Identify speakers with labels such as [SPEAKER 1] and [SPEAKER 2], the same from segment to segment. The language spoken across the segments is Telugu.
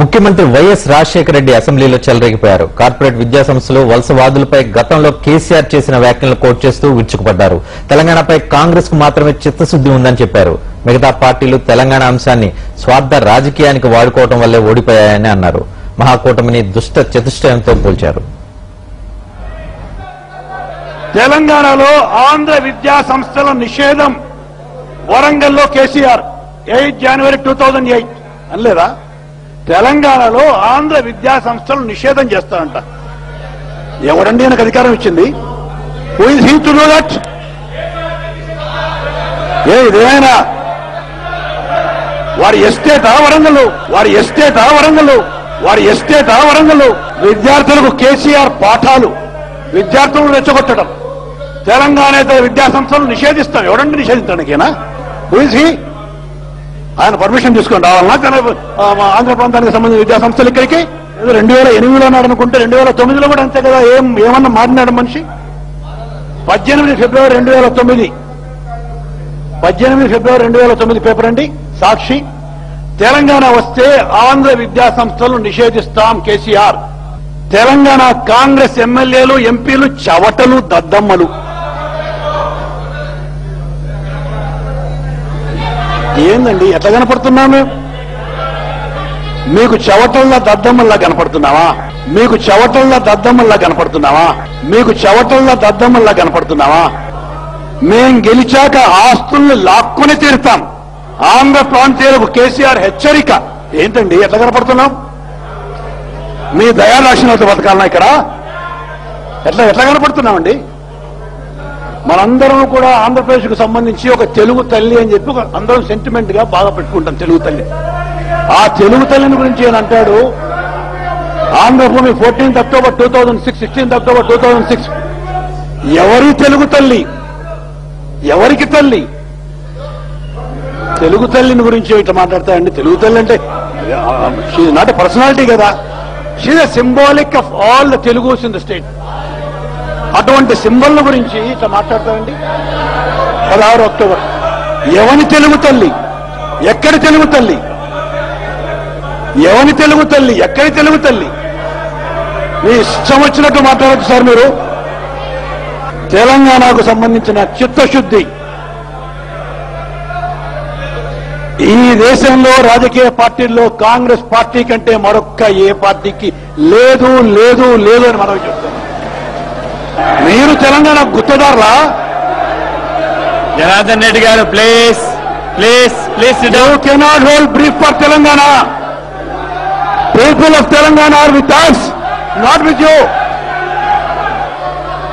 [SPEAKER 1] ముఖ్యమంత్రి వైఎస్ రాజశేఖర రెడ్డి అసెంబ్లీలో చెలరేగిపోయారు. కార్పొరేట్ విద్యా సంస్థలు వలసవాదులపై గతంలో కేసీఆర్ చేసిన వ్యాఖ్యలను కోట్ చేస్తూ విరుచుకుపడ్డారు. తెలంగాణపై కాంగ్రెస్ కు మాత్రమే చిత్తశుద్ది ఉందని చెప్పారు. మిగతా పార్టీలు తెలంగాణ అంశాన్ని స్వార్థ రాజకీయానికి వాడుకోవడం వల్లే ఓడిపోయాయని అన్నారు. మహాకూటమిని దుష్ట చతుష్టయంతో పోల్చారు.
[SPEAKER 2] తెలంగాణలో ఆంధ్ర విద్యా సంస్థల నిషేధం వరంగల్లో కేసీఆర్ 8 జనవరి 2008 అనలేదా? తెలంగాణలో ఆంధ్ర విద్యా సంస్థలు నిషేధం చేస్తారంట. ఎవరండి ఆయనకు అధికారం ఇచ్చింది? Who is he to do that? ఇదేమైనా వారి ఎస్టేటా వరంగల్? విద్యార్థులకు కేసీఆర్ పాఠాలు, విద్యార్థులను రెచ్చగొట్టడం, తెలంగాణ విద్యా సంస్థలు నిషేధిస్తాం. ఎవరండి నిషేధించడానికేనా? Who is he? ఆయన పర్మిషన్ తీసుకొని రావాలన్నా ఆంధ్ర ప్రాంతానికి సంబంధించిన విద్యా సంస్థలు ఇక్కడికి? ఏదో 2008లో అన్నాడు అనుకుంటే 2009లో కూడా అంతే కదా. ఏమన్నా మారినాడు మనిషి? 18 ఫిబ్రవరి 2009 పేపర్ అండి సాక్షి. తెలంగాణ వస్తే ఆంధ్ర విద్యా సంస్థలు నిషేధిస్తాం కేసీఆర్. తెలంగాణ కాంగ్రెస్ ఎమ్మెల్యేలు, ఎంపీలు చవటలు, దద్దమ్మలు. ఏందండి ఎట్లా కనపడుతున్నాము? మీకు చవటల్లా దద్దమ్మల్లా కనపడుతున్నావా? మేం గెలిచాక ఆస్తుల్ని లాక్కుని తీరుతాం. ఆంధ్ర ప్రాంతీయులకు కేసీఆర్ హెచ్చరిక. ఏంటండి ఎట్లా కనపడుతున్నాం? మీ దయాదాక్షిణ్యత బతకాలన్నా ఇక్కడ? ఎట్లా కనపడుతున్నామండి? మనందరం కూడా ఆంధ్రప్రదేశ్ కు సంబంధించి ఒక తెలుగు తల్లి అని చెప్పి అందరం సెంటిమెంట్ గా బాగా పెట్టుకుంటాం తెలుగు తల్లి. ఆ తెలుగు తల్లిని గురించి ఏం అంటాడు? Andhra Bhoomi 14 October 2006, 16 October 2006. ఎవరి తెలుగు తల్లి? ఎవరికి తల్లి? తెలుగు తల్లిని గురించి ఇట్లా మాట్లాడతాయండి. తెలుగు తల్లి అంటే షీఈ్ నాట్ ఎ పర్సనాలిటీ కదా. She's a symbolic of all the Telugus in the state. అటువంటి సింబల్ గురించి ఇట్లా మాట్లాడతారండి. 16 అక్టోబర్. ఎవని తెలుగు తల్లి? ఎక్కడి తెలుగు తల్లి? ఎవని తెలుగు తల్లి? ఎక్కడి తెలుగు తల్లి? మీ ఇష్టం వచ్చినట్టు మాట్లాడచ్చు సార్ మీరు. తెలంగాణకు సంబంధించిన చిత్తశుద్ధి ఈ దేశంలో రాజకీయ పార్టీల్లో కాంగ్రెస్ పార్టీ కంటే మరొక్క ఏ పార్టీకి లేదు అని మనం చెప్తాం. మీరు తెలంగాణ గుత్తదారులా?
[SPEAKER 3] జనార్దన్ రెడ్డి గారు please
[SPEAKER 2] you cannot hold brief for Telangana. People of Telangana are with us, not with you.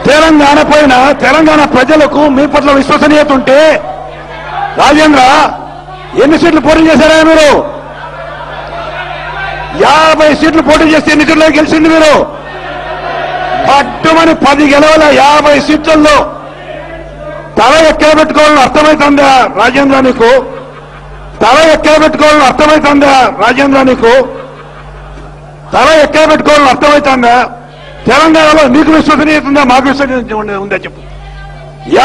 [SPEAKER 2] Telangana పైన తెలంగాణ ప్రజలకు మీ పట్ల విశ్వసనీయత ఉంటే రాజేంద్ర ఎన్ని సీట్లు పోటీ చేశారా మీరు? 50 సీట్లు పోటీ చేస్తే ఎన్ని సీట్లు గెలిచింది మీరు? పట్టుమని 10 గెలవల 50 సీట్లలో తల ఎక్కబెట్టుకోవాలని అర్థమవుతుందా రాజేంద్ర నీకు? తల ఎక్కబెట్టుకోవాలని అర్థమవుతుందా? తెలంగాణలో నీకు విశ్వసనీయత ఉందా? మాకు విశ్వసనీయత ఉందా చెప్పు.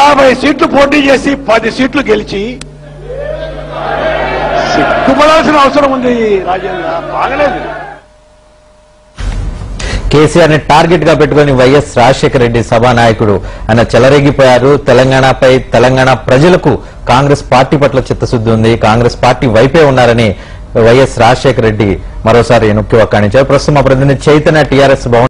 [SPEAKER 2] 50 సీట్లు పోటీ చేసి 10 సీట్లు గెలిచి సిగ్గుపడాల్సిన అవసరం ఉంది రాజేంద్ర. బాగలేదు.
[SPEAKER 1] కేసీఆర్ ని టార్గెట్ గా పెట్టుకుని వైఎస్ రాజశేఖర రెడ్డి సభానాయకుడు ఆయన చెలరేగిపోయారు. తెలంగాణ ప్రజలకు కాంగ్రెస్ పార్టీ పట్ల చిత్తశుద్ధి ఉంది, కాంగ్రెస్ పార్టీ వైపే ఉన్నారని వైఎస్ రాజశేఖర రెడ్డి మరోసారి నొక్కి వక్కాణించారు. ప్రస్తుతం మా ప్రతినిధి చైతన్య టీఆర్ఎస్